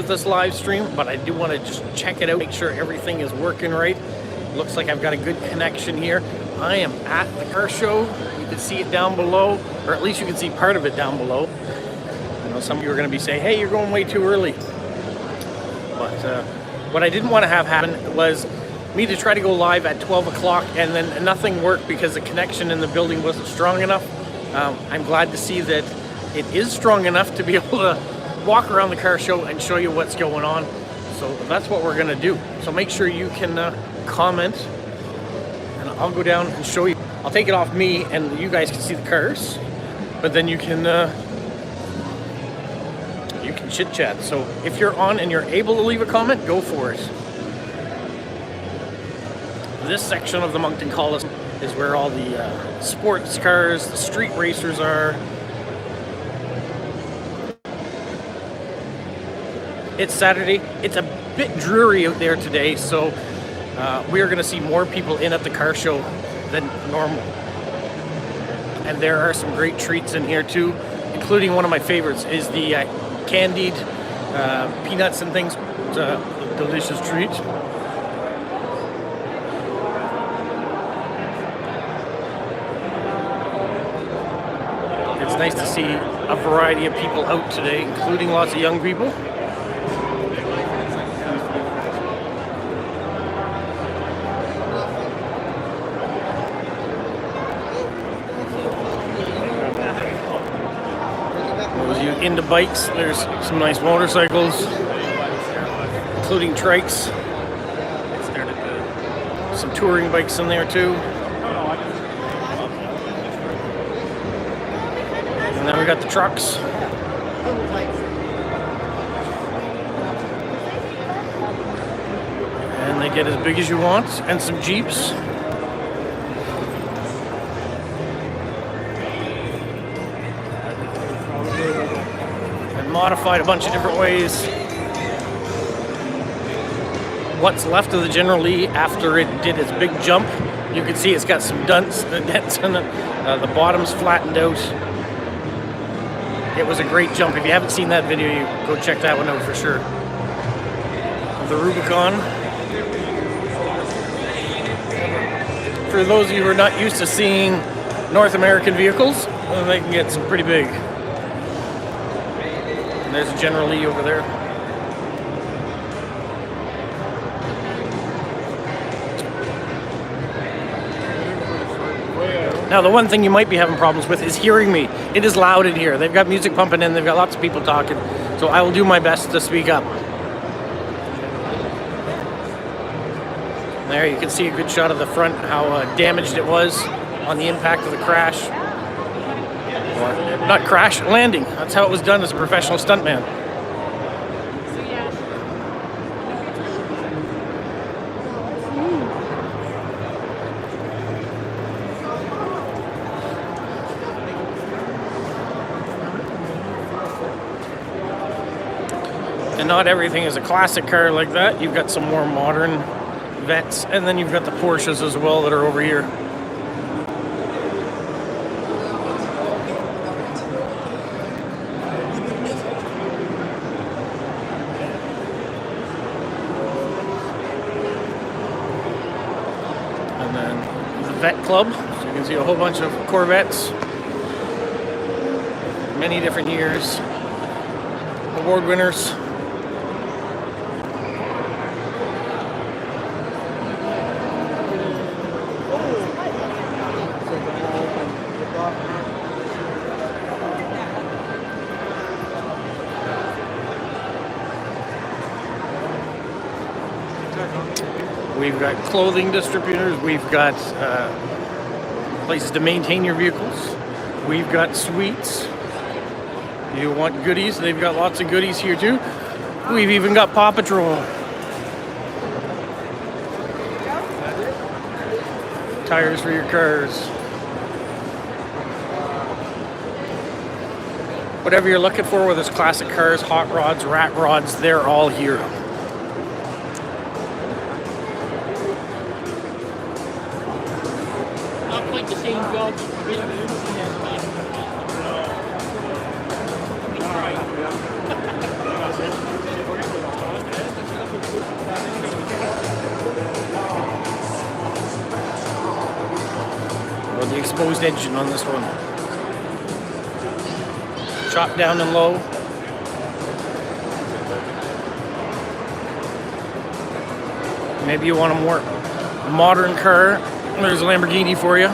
with this live stream, but I do want to just check it out, make sure everything is working right. Looks like I've got a good connection here. I am at the car show. You can see it down below, or at least you can see part of it down below. I know some of you are going to be saying, hey, you're going way too early. But what I didn't want to have happen was me to try to go live at 12 o'clock and then nothing worked because the connection in the building wasn't strong enough. I'm glad to see that it is strong enough to be able to walk around the car show and show you what's going on. So that's what we're going to do. So make sure you can comment, and I'll go down and show you. I'll take it off me and you guys can see the cars, but then you can chit chat. So if you're on and you're able to leave a comment, go for it. This section of the Moncton Coliseum is where all the sports cars, the street racers are. It's Saturday. It's a bit dreary out there today, so we are going to see more people in at the car show than normal. And there are some great treats in here too, including one of my favorites is the candied peanuts and things. It's a delicious treat. It's nice to see a variety of people out today, including lots of young people. Into bikes, there's some nice motorcycles, including trikes. Some touring bikes in there too. And then we got the trucks. And they get as big as you want, and some Jeeps. Modified a bunch of different ways. What's left of the General Lee after it did its big jump, you can see it's got some dents in it. The bottom's flattened out. It was a great jump. If you haven't seen that video, you go check that one out for sure. The Rubicon. For those of you who are not used to seeing North American vehicles, they can get some pretty big. And there's a General Lee over there. Now, the one thing you might be having problems with is hearing me. It is loud in here. They've got music pumping in. They've got lots of people talking. So I will do my best to speak up. There you can see a good shot of the front, how damaged it was on the impact of the crash. Or, not crash, landing. That's how it was done as a professional stuntman. And not everything is a classic car like that. You've got some more modern Vets, and then you've got the Porsches as well that are over here. And then the Vet Club, so you can see a whole bunch of Corvettes, many different years, award winners. We've got clothing distributors, we've got places to maintain your vehicles, we've got suites. You want goodies, they've got lots of goodies here too. We've even got Paw Patrol. Tires for your cars. Whatever you're looking for, whether it's classic cars, hot rods, rat rods, they're all here. exposed engine on this one. Chop down and low. Maybe you want a more modern car. There's a Lamborghini for you.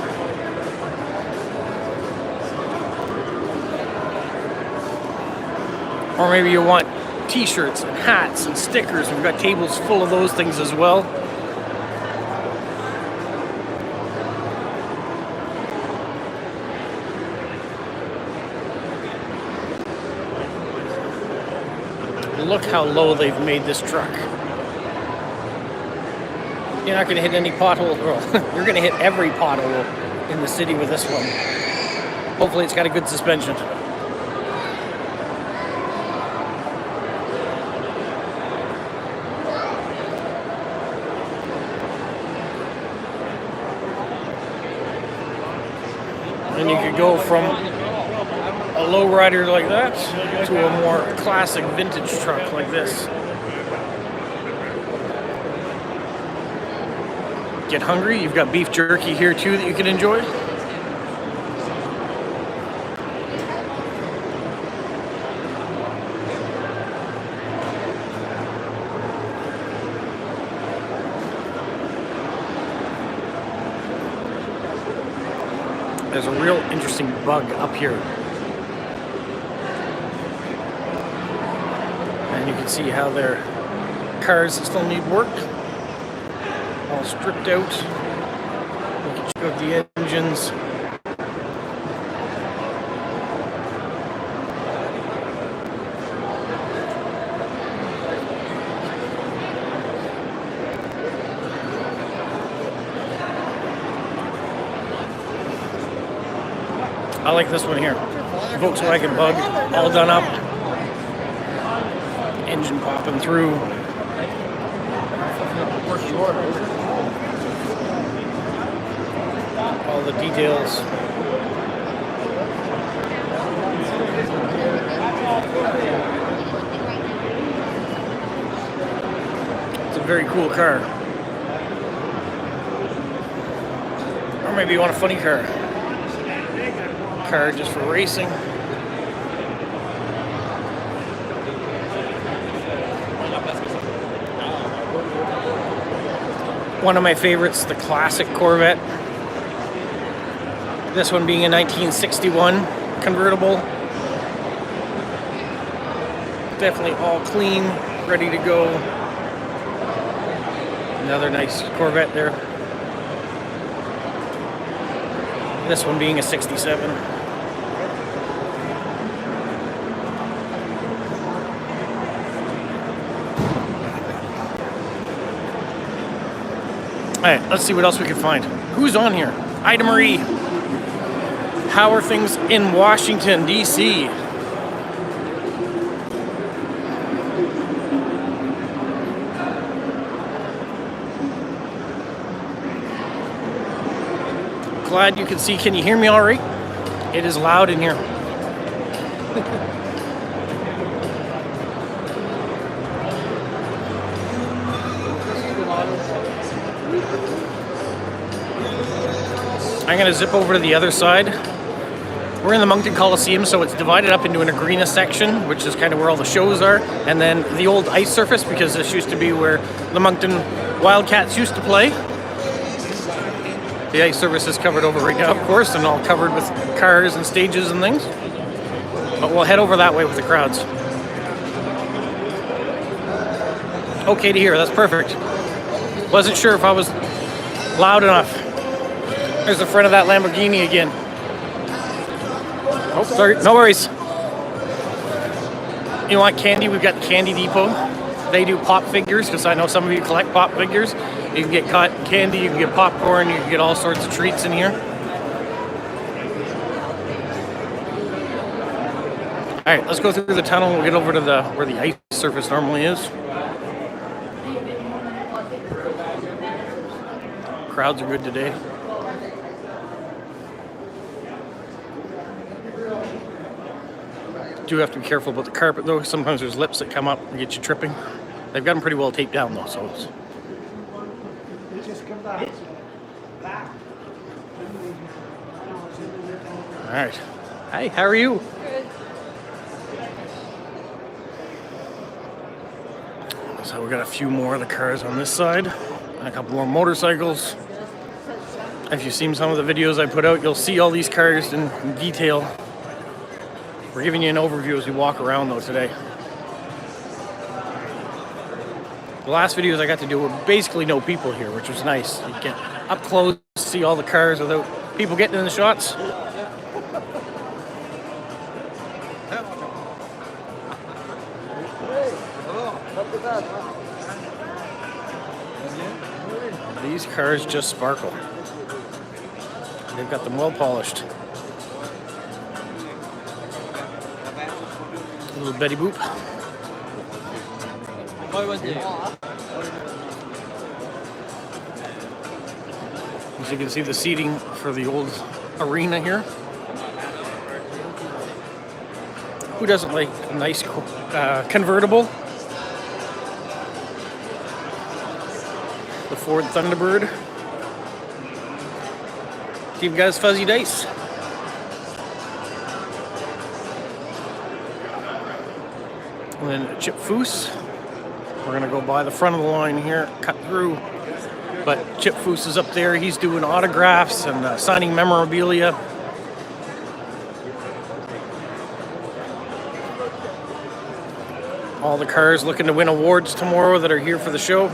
Or maybe you want t-shirts and hats and stickers. We've got tables full of those things as well. Look how low they've made this truck. You're not going to hit any pothole. Well, you're going to hit every pothole in the city with this one. Hopefully it's got a good suspension. And you could go from a lowrider like that to a more classic vintage truck like this. Get hungry? You've got beef jerky here too that you can enjoy. There's a real interesting bug up here. And you can see how their cars still need work. All stripped out. We can check out the engines. I like this one here. Volkswagen Bug, all done up. Engine popping through. All the details. It's a very cool car. Or maybe you want a funny car. Car just for racing. One of my favorites, the classic Corvette. This one being a 1961 convertible. Definitely all clean, ready to go. Another nice Corvette there. This one being a 67. Alright, let's see what else we can find. Who's on here? Ida Marie. How are things in Washington, D.C.? Glad you can see. Can you hear me all right? It is loud in here. I'm going to zip over to the other side. We're in the Moncton Coliseum, so it's divided up into an arena section, which is kind of where all the shows are, and then the old ice surface, because this used to be where the Moncton Wildcats used to play. The ice surface is covered over right now, of course, and all covered with cars and stages and things. But we'll head over that way with the crowds. Okay to hear, that's perfect. Wasn't sure if I was loud enough. There's the front of that Lamborghini again. Oh, sorry, no worries. You want candy? We've got Candy Depot. They do pop figures, because I know some of you collect pop figures. You can get cotton candy, you can get popcorn, you can get all sorts of treats in here. All right, let's go through the tunnel. We'll get over to where the ice surface normally is. Crowds are good today. Do have to be careful about the carpet though. Sometimes there's lips that come up and get you tripping. They've got them pretty well taped down though, so it's... right. Hi, how are you? Good. So we got a few more of the cars on this side, and a couple more motorcycles. If you've seen some of the videos I put out, you'll see all these cars in detail. We're giving you an overview as we walk around though today. The last videos I got to do were basically no people here, which was nice. You get up close, see all the cars without people getting in the shots. These cars just sparkle. They've got them well polished. A little Betty Boop. As you can see, the seating for the old arena here. Who doesn't like a nice convertible? The Ford Thunderbird. Steve got his fuzzy dice. And then Chip Foose. We're gonna go by the front of the line here, cut through. But Chip Foose is up there. He's doing autographs and signing memorabilia. All the cars looking to win awards tomorrow that are here for the show.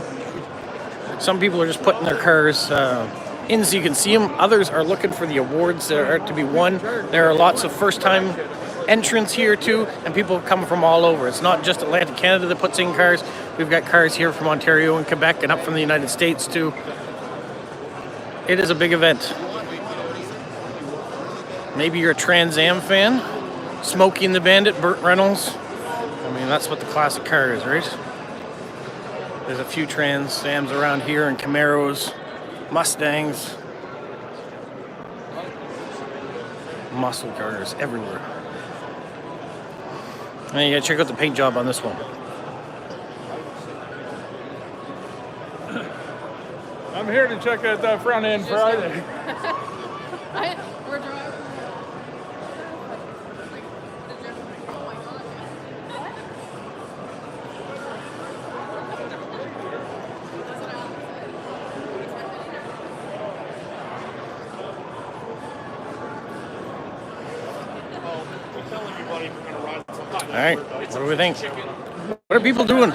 Some people are just putting their cars in so you can see them. Others are looking for the awards that are to be won. There are lots of first-time entrants here too, and people come from all over. It's not just Atlantic Canada that puts in cars. We've got cars here from Ontario and Quebec and up from the United States too. It is a big event. Maybe you're a Trans Am fan. Smokey and the Bandit, Burt Reynolds. I mean, that's what the classic car is, right? There's a few Trans Ams around here and Camaros, Mustangs. Muscle cars everywhere. And you gotta check out the paint job on this one. I'm here to check out that front end Friday. We're driving. All right, what do we think? What are people doing?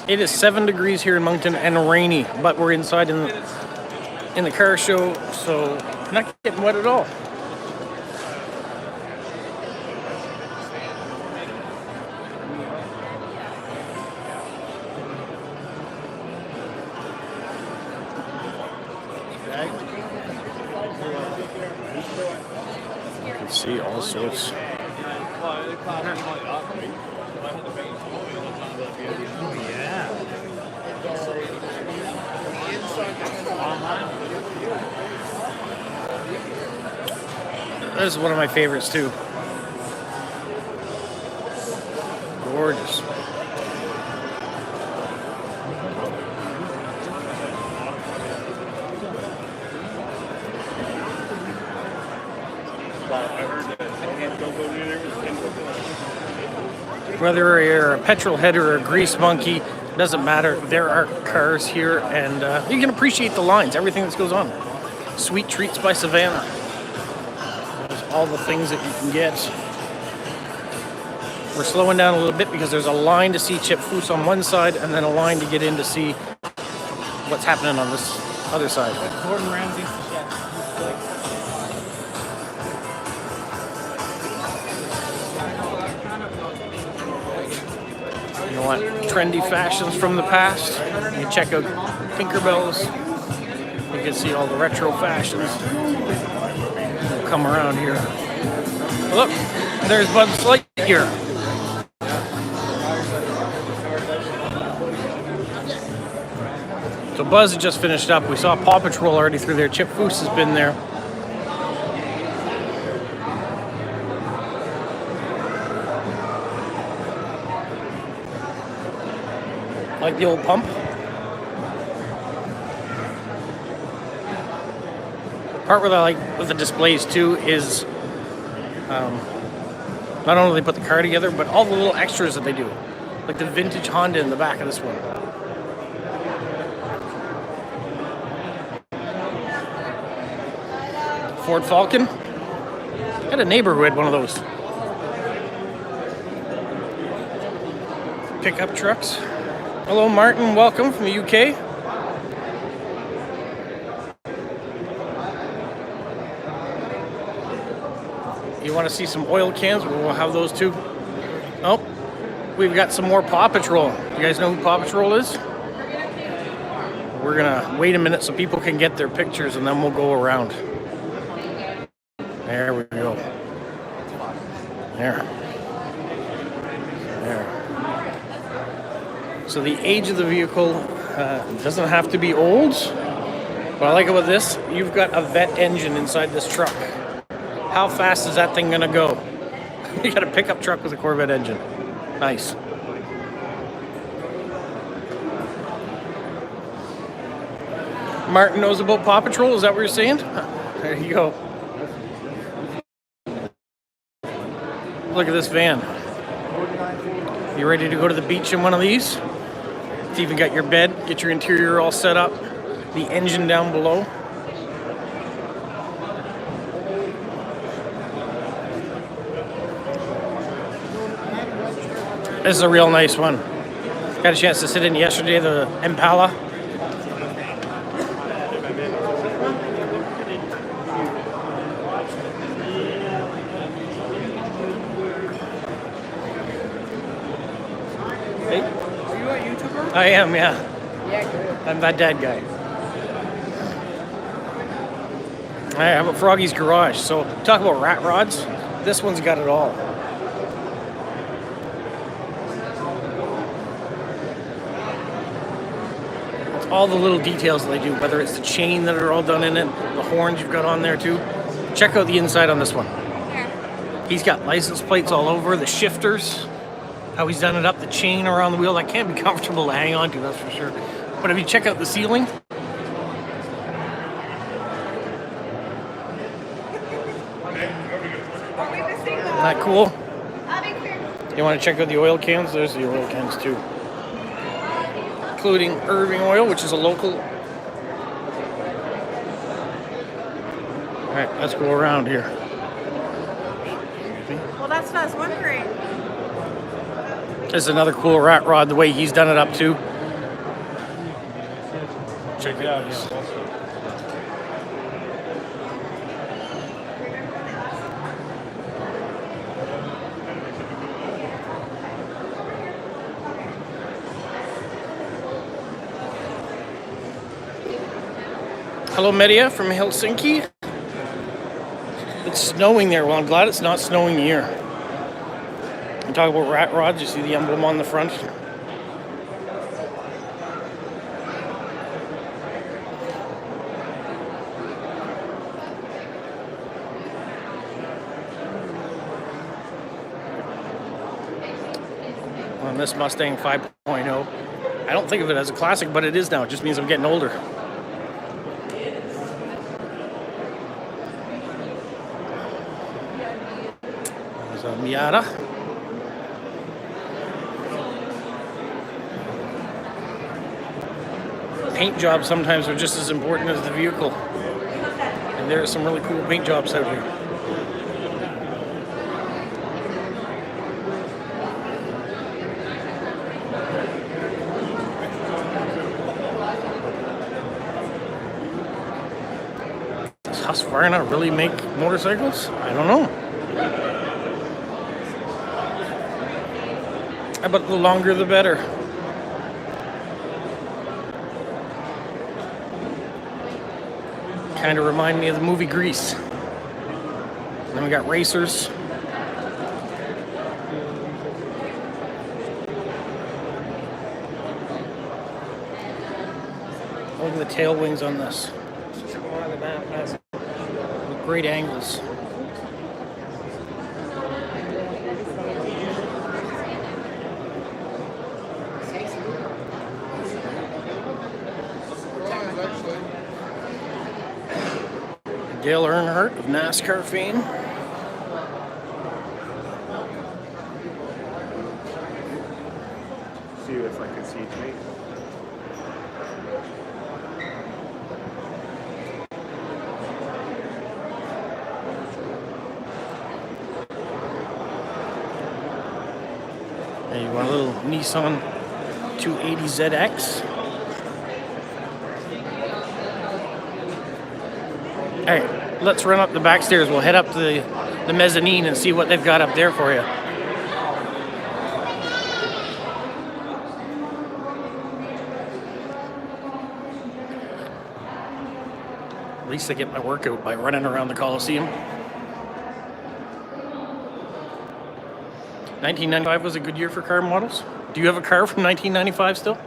It is 7 degrees here in Moncton and rainy, but we're inside in the car show, so not getting wet at all. You can see all sorts. This is one of my favorites too. Gorgeous. Whether you're a petrol head or a grease monkey, doesn't matter. There are cars here, and you can appreciate the lines, everything that goes on. Sweet Treats by Savannah. There's all the things that you can get. We're slowing down a little bit because there's a line to see Chip Foose on one side, and then a line to get in to see what's happening on this other side. Gordon Ramsay's You want trendy fashions from the past? You check out Tinkerbell's. You can see all the retro fashions. We'll come around here. Look, there's Bud Lightyear. So Buzz had just finished up. We saw Paw Patrol already through there. Chip Foose has been there. Like the old pump. The part where I like with the displays too is Not only do they put the car together, but all the little extras that they do. Like the vintage Honda in the back of this one. Ford Falcon. Had a neighbor who had one of those. Pickup trucks. Hello, Martin. Welcome from the UK. You want to see some oil cans? We'll have those too. Oh, we've got some more Paw Patrol. You guys know who Paw Patrol is? We're gonna wait a minute so people can get their pictures and then we'll go around. There we go. There. So the age of the vehicle doesn't have to be old. What I like about this, you've got a vet engine inside this truck. How fast is that thing gonna go? You got a pickup truck with a Corvette engine. Nice. Martin knows about Paw Patrol, is that what you're saying? There you go. Look at this van. You ready to go to the beach in one of these? It's even got your bed, get your interior all set up, the engine down below. This is a real nice one. Got a chance to sit in yesterday, the Impala. Hey? Are you a YouTuber? I am, yeah. Yeah, good. I'm that dad guy. I have a Froggy's Garage. So talk about rat rods. This one's got it all. All the little details that they do, whether it's the chain that are all done in it, the horns you've got on there too. Check out the inside on this one. Yeah. He's got license plates all over, the shifters, how he's done it up, the chain around the wheel. That can't be comfortable to hang on to, that's for sure. But if you check out the ceiling, isn't that cool? You want to check out the oil cans? There's the oil cans too. Including Irving Oil, which is a local. All right, let's go around here. Well, that's what I was wondering. This is another cool rat rod, the way he's done it up too. Check it out. Hello, Media from Helsinki. It's snowing there. Well, I'm glad it's not snowing here. I'm talking about rat rods. You see the emblem on the front? On this Mustang 5.0. I don't think of it as a classic, but it is now. It just means I'm getting older. There's a Miata. Paint jobs sometimes are just as important as the vehicle. And there are some really cool paint jobs out here. Does Husqvarna really make motorcycles? I don't know. But the longer the better. Kind of remind me of the movie Grease. And then we got racers. Look at the tail wings on this. Great angles. Dale Earnhardt of NASCAR fame. see if I can see me. And you want a little Nissan 280ZX. All right, let's run up the back stairs. We'll head up to the mezzanine and see what they've got up there for you. At least I get my workout by running around the Coliseum. 1995 was a good year for car models. Do you have a car from 1995 still?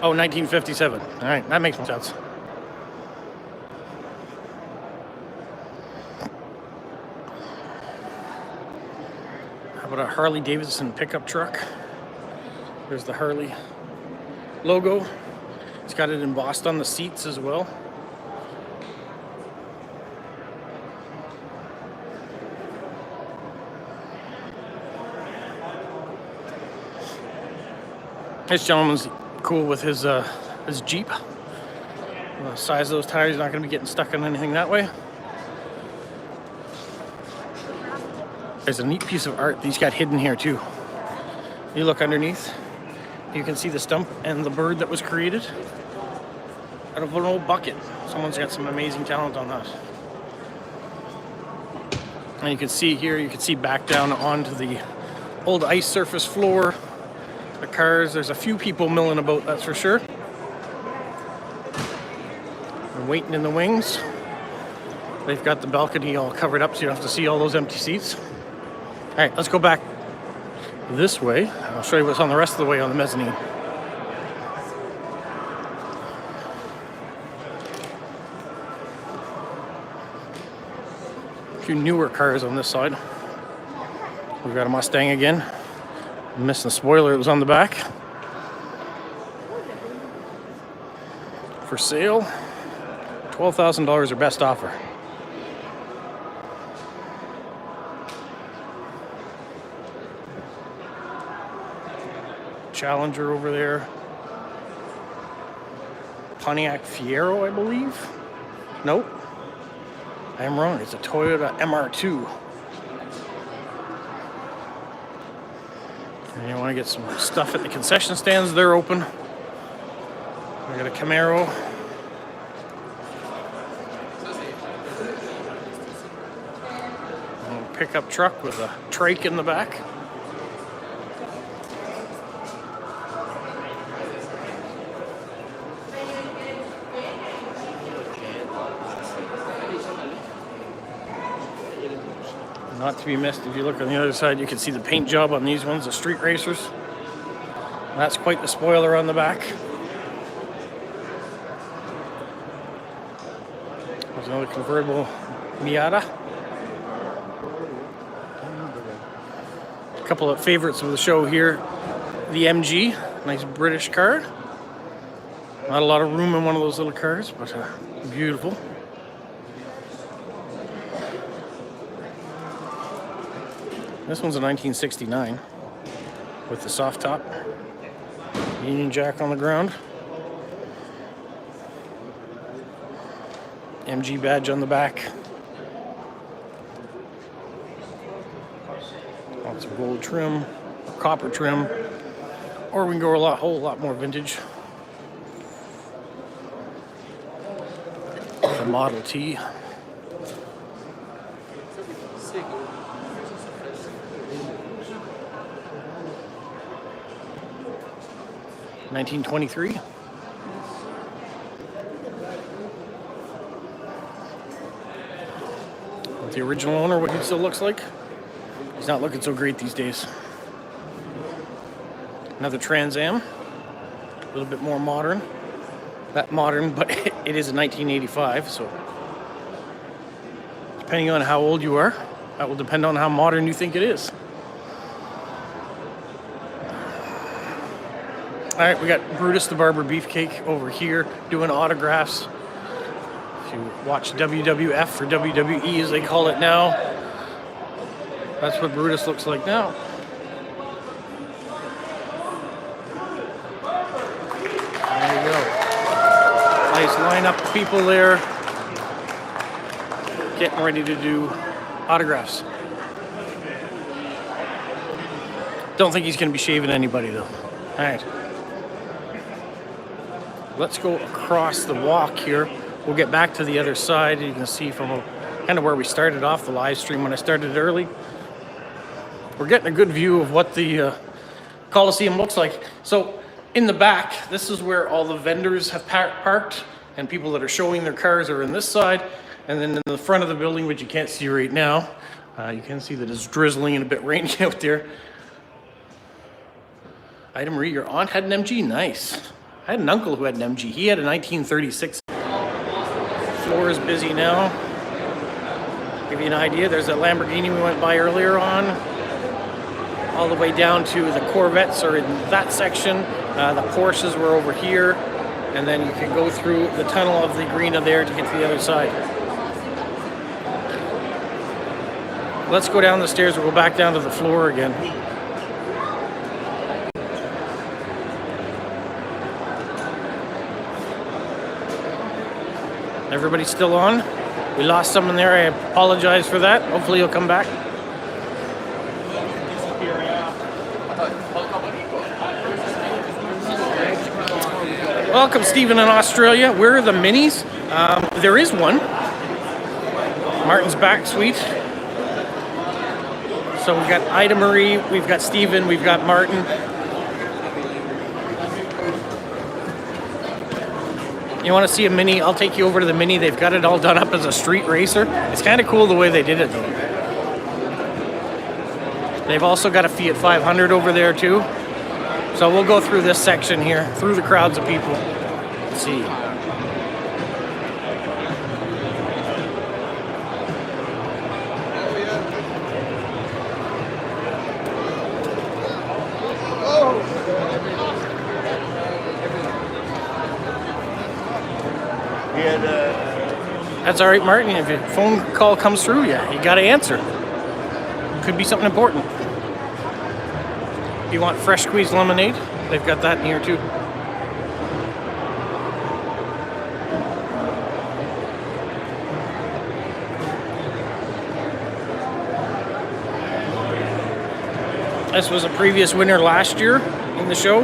Oh, 1957. All right, that makes more sense. How about a Harley Davidson pickup truck? There's the Harley logo. It's got it embossed on the seats as well. This gentleman's cool with his Jeep. The size of those tires, he's not going to be getting stuck on anything that way. There's a neat piece of art that he's got hidden here too. You look underneath, you can see the stump and the bird that was created out of an old bucket. Someone's got some amazing talent on that. And you can see here, you can see back down onto the old ice surface floor. The cars, there's a few people milling about, that's for sure. And waiting in the wings. They've got the balcony all covered up so you don't have to see all those empty seats. All right, let's go back this way. I'll show you what's on the rest of the way on the mezzanine. A few newer cars on this side. We've got a Mustang again. I'm missing the spoiler, it was on the back. For sale, $12,000 or best offer. Challenger over there. Pontiac Fiero, I believe. Nope. I am wrong, it's a Toyota MR2. And you want to get some stuff at the concession stands, they're open. We got a Camaro. A pickup truck with a trike in the back. Not to be missed, if you look on the other side, you can see the paint job on these ones, the street racers. That's quite the spoiler on the back. There's another convertible Miata. A couple of favorites of the show here. The MG, nice British car. Not a lot of room in one of those little cars, but beautiful. This one's a 1969 with the soft top, Union Jack on the ground, MG badge on the back, lots of gold trim, copper trim, or we can go a whole lot more vintage. The Model T. 1923. With the original owner, what he still looks like. He's not looking so great these days. Another Trans Am. A little bit more modern. That modern, but it is a 1985, so depending on how old you are, that will depend on how modern you think it is. All right, we got Brutus the Barber Beefcake over here doing autographs. If you watch WWF or WWE as they call it now, That's what Brutus looks like now. There you go. Nice lineup of people there. Getting ready to do autographs. Don't think he's going to be shaving anybody though. All right. Let's go across the walk here. We'll get back to the other side. You can see from kind of where we started off the live stream when I started early. We're getting a good view of what the Coliseum looks like. So in the back, this is where all the vendors have parked, and people that are showing their cars are in this side. And then in the front of the building, which you can't see right now, you can see that it's drizzling and a bit rainy out there. Ida Marie, your aunt had an MG? Nice. I had an uncle who had an MG. He had a 1936. Floor is busy now. Give you an idea, there's that Lamborghini we went by earlier on. All the way down to the Corvettes are in that section. The Porsches were over here. And then you can go through the tunnel of the arena there to get to the other side. Let's go down the stairs. We'll go back down to the floor again. Everybody's still on. We lost someone there. I apologize for that. Hopefully he'll come back. Welcome, Stephen in Australia. Where are the minis? There is one. Martin's back, sweet. So we've got Ida Marie, we've got Stephen, we've got Martin. You want to see a mini? I'll take you over to the mini. They've got it all done up as a street racer. It's kind of cool the way they did it, though. They've also got a Fiat 500 over there, too. So we'll go through this section here, through the crowds of people. Let's see. That's all right, Martin. If a phone call comes through, you got to answer. Could be something important. You want fresh squeezed lemonade? They've got that in here too. This was a previous winner last year in the show.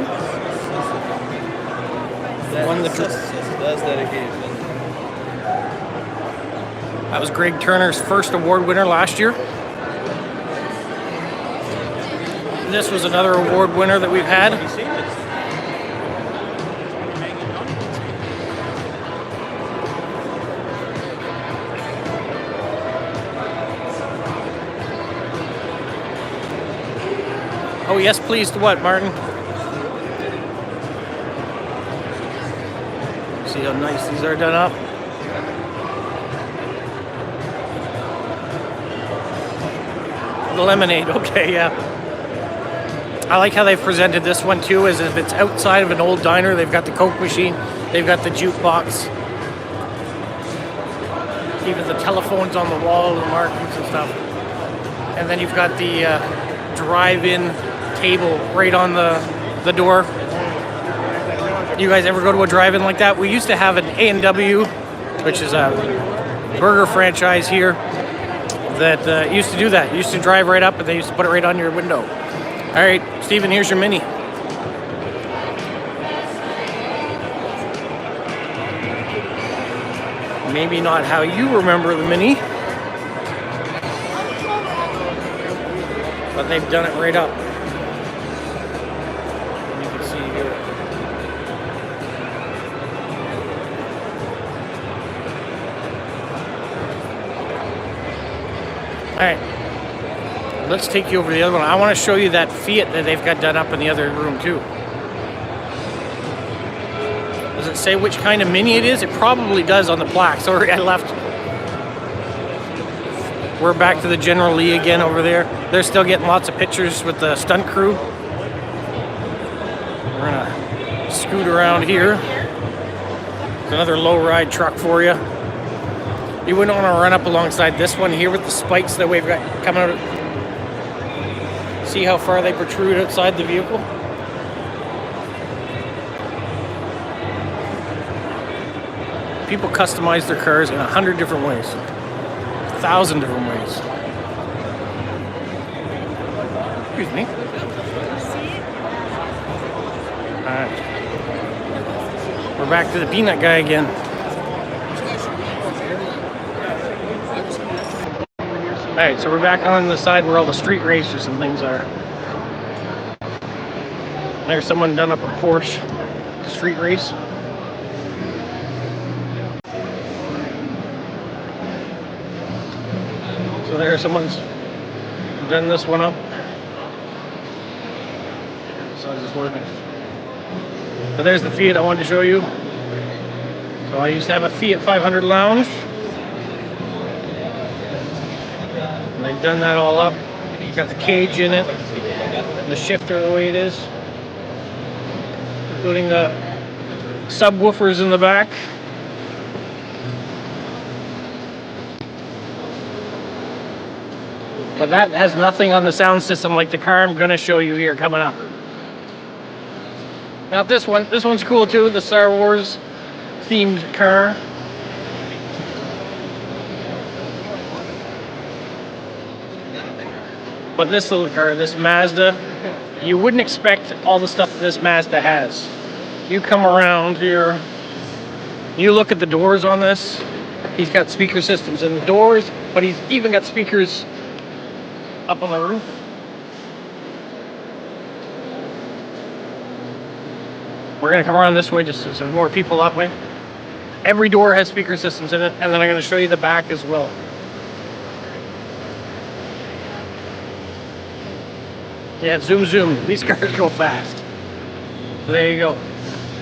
Won the That's dedicated. That was Greg Turner's first award winner last year. This was another award winner that we've had. Oh yes, please. To what, Martin? See how nice these are done up. The lemonade, okay, yeah. I like how they've presented this one too, as if it's outside of an old diner. They've got the Coke machine, they've got the jukebox, even the telephones on the wall, the markings and stuff. And then you've got the drive-in table right on the door. You guys ever go to a drive-in like that? We used to have an A&W, which is a burger franchise here, that used to do that. Used to drive right up and they used to put it right on your window. All right, Stephen, here's your mini. Maybe not how you remember the mini, but they've done it right up. You can see here. All right, let's take you over to the other one. I want to show you that Fiat that they've got done up in the other room too. Does it say which kind of mini it is? It probably does on the plaque. Sorry, I left. We're back to the General Lee again over there. They're still getting lots of pictures with the stunt crew. We're gonna scoot around here. There's another low-ride truck for you. You wouldn't want to run up alongside this one here with the spikes that we've got coming out. See how far they protrude outside the vehicle? People customize their cars in 100 different ways. 1,000 different ways. Excuse me. Alright. We're back to the peanut guy again. Alright, so we're back on the side where all the street racers and things are. There's someone done up a Porsche street race. So there's someone's done this one up. So it's just working. So there's the Fiat I wanted to show you. So I used to have a Fiat 500 Lounge. And they've done that all up. You've got the cage in it, and the shifter the way it is, including the subwoofers in the back. But that has nothing on the sound system like the car I'm going to show you here coming up. Now this one's cool too, the Star Wars themed car. But this little car, this Mazda, you wouldn't expect all the stuff that this Mazda has. You come around here, you look at the doors on this, he's got speaker systems in the doors, but he's even got speakers up on the roof. We're gonna come around this way just so there's more people that way. Every door has speaker systems in it, and then I'm gonna show you the back as well. Yeah, zoom, zoom. These cars go fast. So there you go.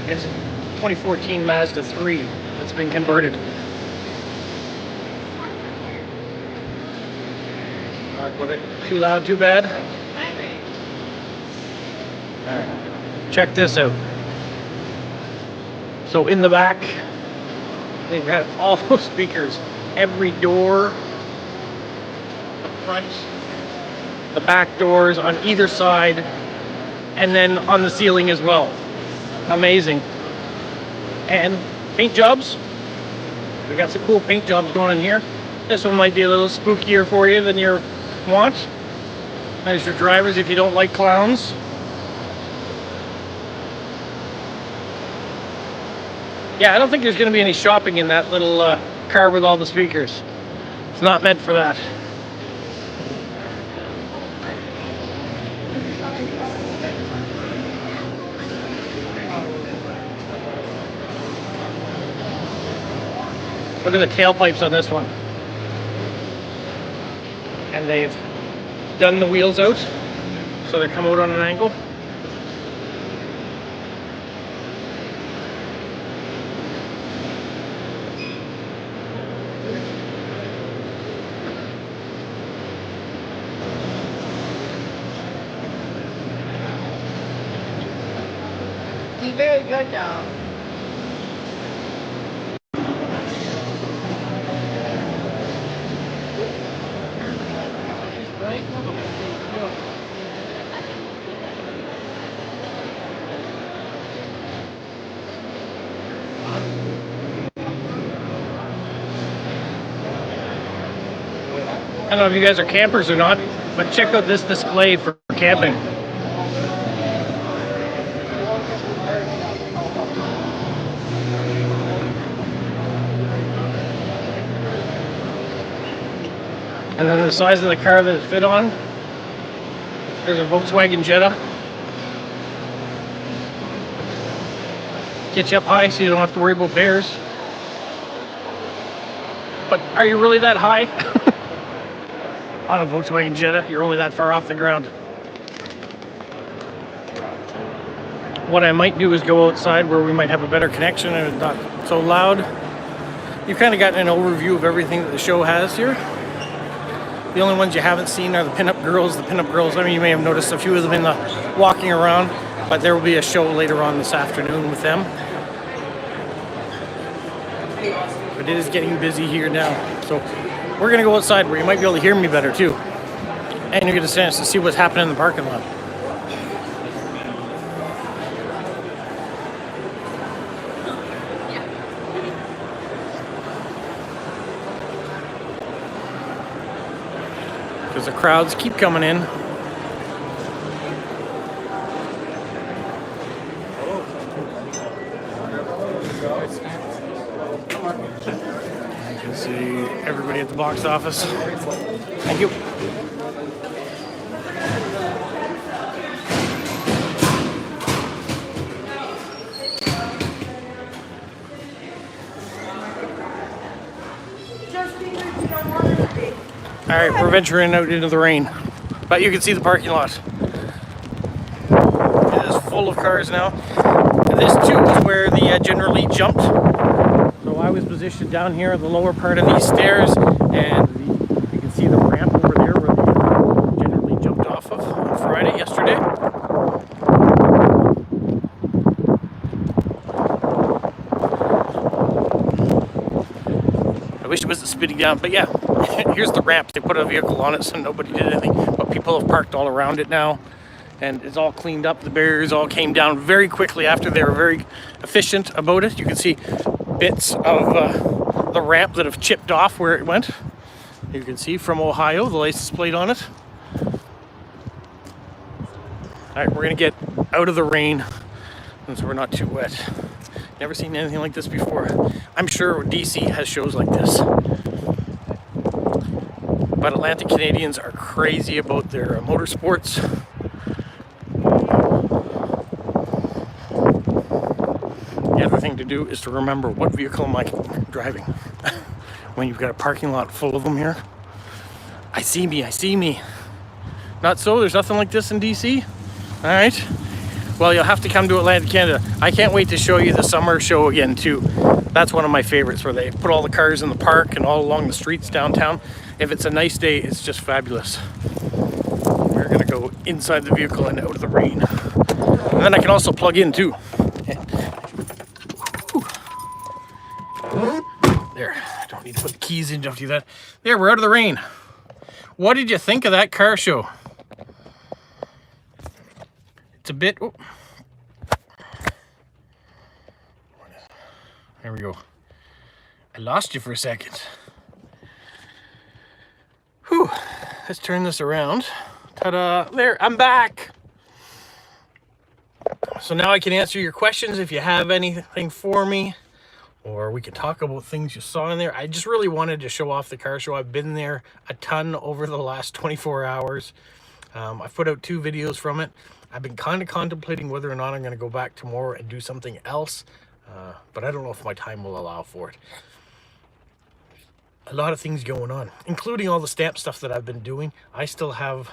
It's a 2014 Mazda 3 that's been converted. Too loud, too bad? Alright, check this out. So in the back, they've got all those speakers. Every door, the front, the back doors on either side, and then on the ceiling as well. Amazing. And paint jobs. We got some cool paint jobs going in here. This one might be a little spookier for you than your want. There's your drivers if you don't like clowns. Yeah, I don't think there's going to be any shopping in that little car with all the speakers. It's not meant for that. Look at the tailpipes on this one. And they've done the wheels out, so they come out on an angle. Very good job. I don't know if you guys are campers or not, but check out this display for camping. And then the size of the car that it fit on. There's a Volkswagen Jetta. Get you up high so you don't have to worry about bears. But are you really that high? On a Volkswagen Jetta, you're only that far off the ground. What I might do is go outside where we might have a better connection and it's not so loud. You've kind of gotten an overview of everything that the show has here. The only ones you haven't seen are the pinup girls. The pinup girls, I mean, you may have noticed a few of them in the walking around, but there will be a show later on this afternoon with them. But it is getting busy here now. So we're gonna go outside where you might be able to hear me better too. And you get a chance to see what's happening in the parking lot. Because the crowds keep coming in. You can see everybody at the box office. Thank you. All right, we're venturing out into the rain, but you can see the parking lot. It is full of cars now. And this too is where the General Lee jumped. So I was positioned down here in the lower part of these stairs, and you can see the ramp over there where the General Lee jumped off of on Friday, yesterday. I wish it wasn't spitting down, but yeah. Here's the ramp. They put a vehicle on it so nobody did anything, but people have parked all around it now, and it's all cleaned up. The barriers all came down very quickly after. They were very efficient about it. You can see bits of the ramp that have chipped off where it went. You can see from Ohio, the license plate on it. All right, we're gonna get out of the rain so we're not too wet. Never seen anything like this before. I'm sure DC has shows like this. But Atlantic Canadians are crazy about their motorsports. The other thing to do is to remember what vehicle am I driving when you've got a parking lot full of them here. I see me. Not so, there's nothing like this in DC. All right. Well, you'll have to come to Atlantic Canada. I can't wait to show you the summer show again too. That's one of my favorites, where they put all the cars in the park and all along the streets downtown. If it's a nice day, it's just fabulous. We're gonna go inside the vehicle and out of the rain. And then I can also plug in too. There, I don't need to put the keys in, don't do that. There, we're out of the rain. What did you think of that car show? It's a bit, oh. There we go. I lost you for a second. Whew, let's turn this around. Ta-da, there, I'm back. So now I can answer your questions if you have anything for me, or we can talk about things you saw in there. I just really wanted to show off the car show. I've been there a ton over the last 24 hours. I've put out 2 videos from it. I've been kind of contemplating whether or not I'm going to go back tomorrow and do something else, but I don't know if my time will allow for it. A lot of things going on, including all the stamp stuff that I've been doing. I still have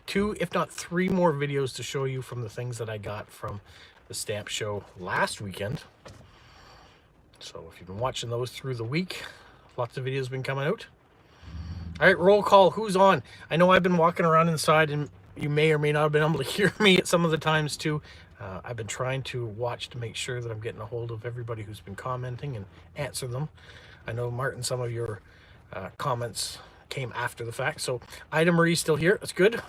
2, if not 3 more videos to show you from the things that I got from the stamp show last weekend. So if you've been watching those through the week, lots of videos have been coming out. All right, roll call. Who's on? I know I've been walking around inside, and you may or may not have been able to hear me at some of the times too. I've been trying to watch to make sure that I'm getting a hold of everybody who's been commenting and answer them. I know, Martin, some of your comments came after the fact. So Ida Marie's still here. That's good.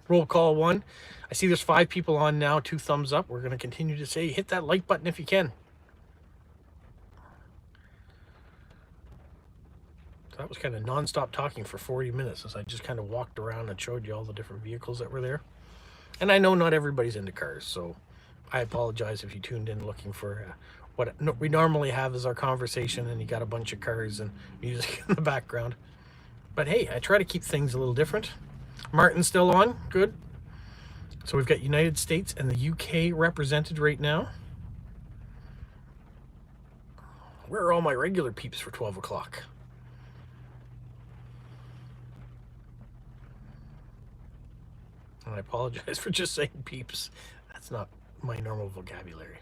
Roll call 1. I see there's 5 people on now. 2 thumbs up. We're going to continue to say hit that like button if you can. So that was kind of non-stop talking for 40 minutes as I just kind of walked around and showed you all the different vehicles that were there. And I know not everybody's into cars, so I apologize if you tuned in looking for what we normally have as our conversation and you got a bunch of cars and music in the background. But hey, I try to keep things a little different. Martin's still on. Good. So we've got United States and the UK represented right now. Where are all my regular peeps for 12 o'clock? And I apologize for just saying peeps. That's not my normal vocabulary.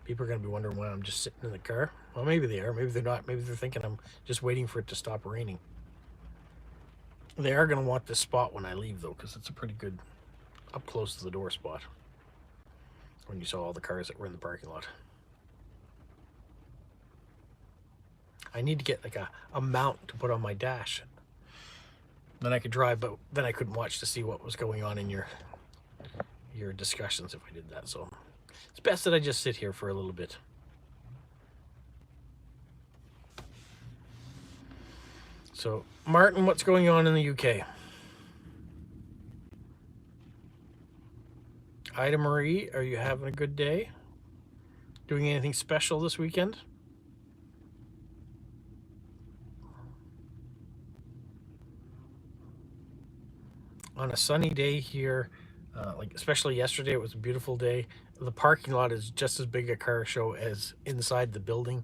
People are going to be wondering why I'm just sitting in the car. Well, maybe they are. Maybe they're not. Maybe they're thinking I'm just waiting for it to stop raining. They are going to want this spot when I leave, though, because it's a pretty good up close to the door spot when you saw all the cars that were in the parking lot. I need to get like a mount to put on my dash Then I could drive, but then I couldn't watch to see what was going on in your discussions if I did that. So it's best that I just sit here for a little bit. So, Martin, what's going on in the UK? Ida Marie, are you having a good day? Doing anything special this weekend? On a sunny day here, like especially yesterday, it was a beautiful day. The parking lot is just as big a car show as inside the building,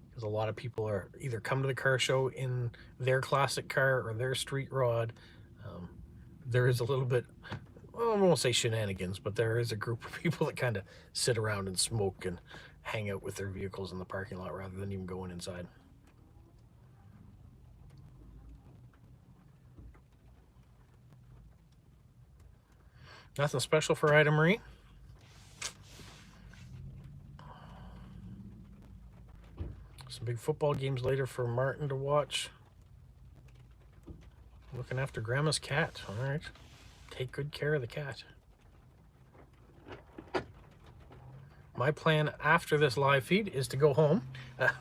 because a lot of people are either come to the car show in their classic car or their street rod. There is a little bit, well, I won't say shenanigans, but there is a group of people that kind of sit around and smoke and hang out with their vehicles in the parking lot rather than even going inside. Nothing special for Ida Marie. Some big football games later for Martin to watch. Looking after Grandma's cat. All right. Take good care of the cat. My plan after this live feed is to go home,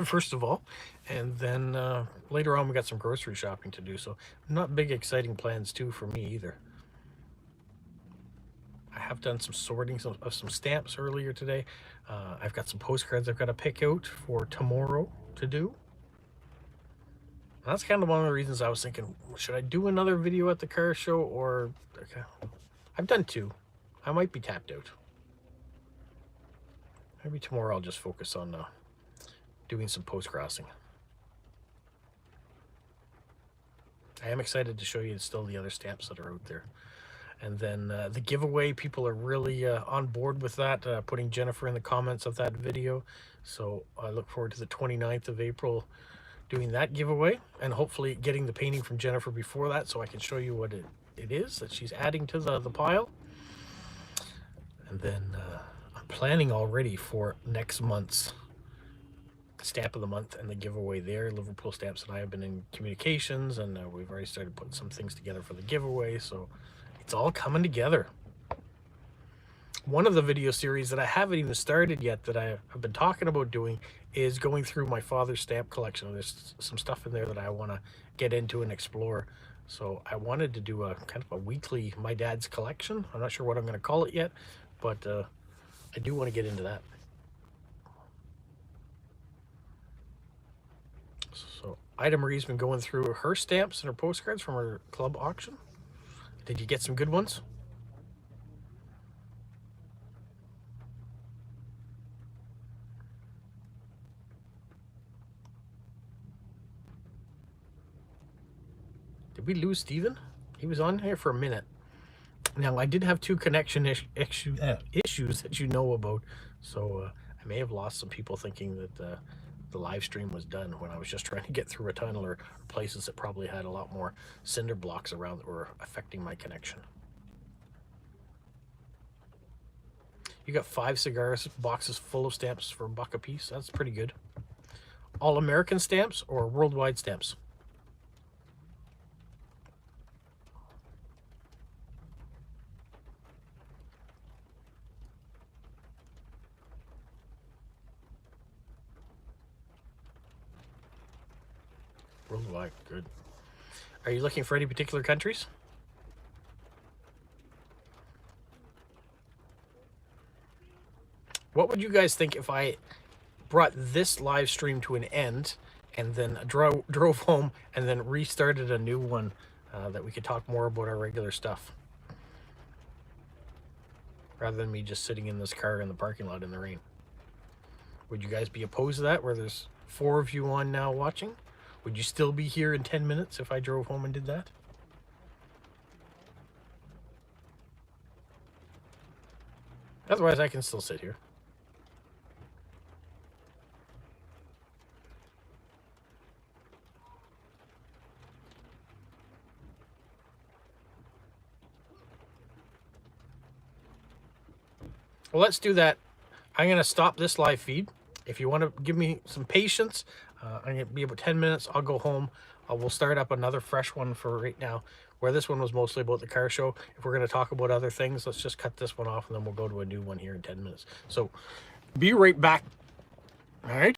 first of all, and then later on we got some grocery shopping to do. So not big exciting plans too for me either. I have done some sorting of some stamps earlier today. I've got some postcards I've got to pick out for tomorrow to do. That's kind of one of the reasons I was thinking, should I do another video at the car show, or okay. I've done 2. I might be tapped out. Maybe tomorrow I'll just focus on doing some post-crossing. I am excited to show you still the other stamps that are out there. And then the giveaway, people are really on board with that, putting Jennifer in the comments of that video. So I look forward to the 29th of April doing that giveaway, and hopefully getting the painting from Jennifer before that so I can show you what it is that she's adding to the pile. And then I'm planning already for next month's stamp of the month and the giveaway there. Liverpool Stamps and I have been in communications, and we've already started putting some things together for the giveaway, so it's all coming together. One of the video series that I haven't even started yet that I've been talking about doing is going through my father's stamp collection. There's some stuff in there that I want to get into and explore. So I wanted to do a kind of a weekly My Dad's Collection. I'm not sure what I'm going to call it yet, but I do want to get into that. So Ida Marie's been going through her stamps and her postcards from her club auction. Did you get some good ones? Did we lose Steven? He was on here for a minute. Now, I did have 2 connection issues that you know about, so I may have lost some people thinking that the live stream was done when I was just trying to get through a tunnel or places that probably had a lot more cinder blocks around that were affecting my connection. You got 5 cigars boxes full of stamps for $1 a piece. That's pretty good. All American stamps or worldwide stamps? Worldwide, good. Are you looking for any particular countries? What would you guys think if I brought this live stream to an end and then drove home and then restarted a new one that we could talk more about our regular stuff, rather than me just sitting in this car in the parking lot in the rain? Would you guys be opposed to that, where there's 4 of you on now watching? Would you still be here in 10 minutes if I drove home and did that? Otherwise, I can still sit here. Well, let's do that. I'm going to stop this live feed. If you want to give me some patience, I'm going to be about 10 minutes. I'll go home. We'll start up another fresh one for right now, where this one was mostly about the car show. If we're going to talk about other things, let's just cut this one off and then we'll go to a new one here in 10 minutes. So be right back. All right.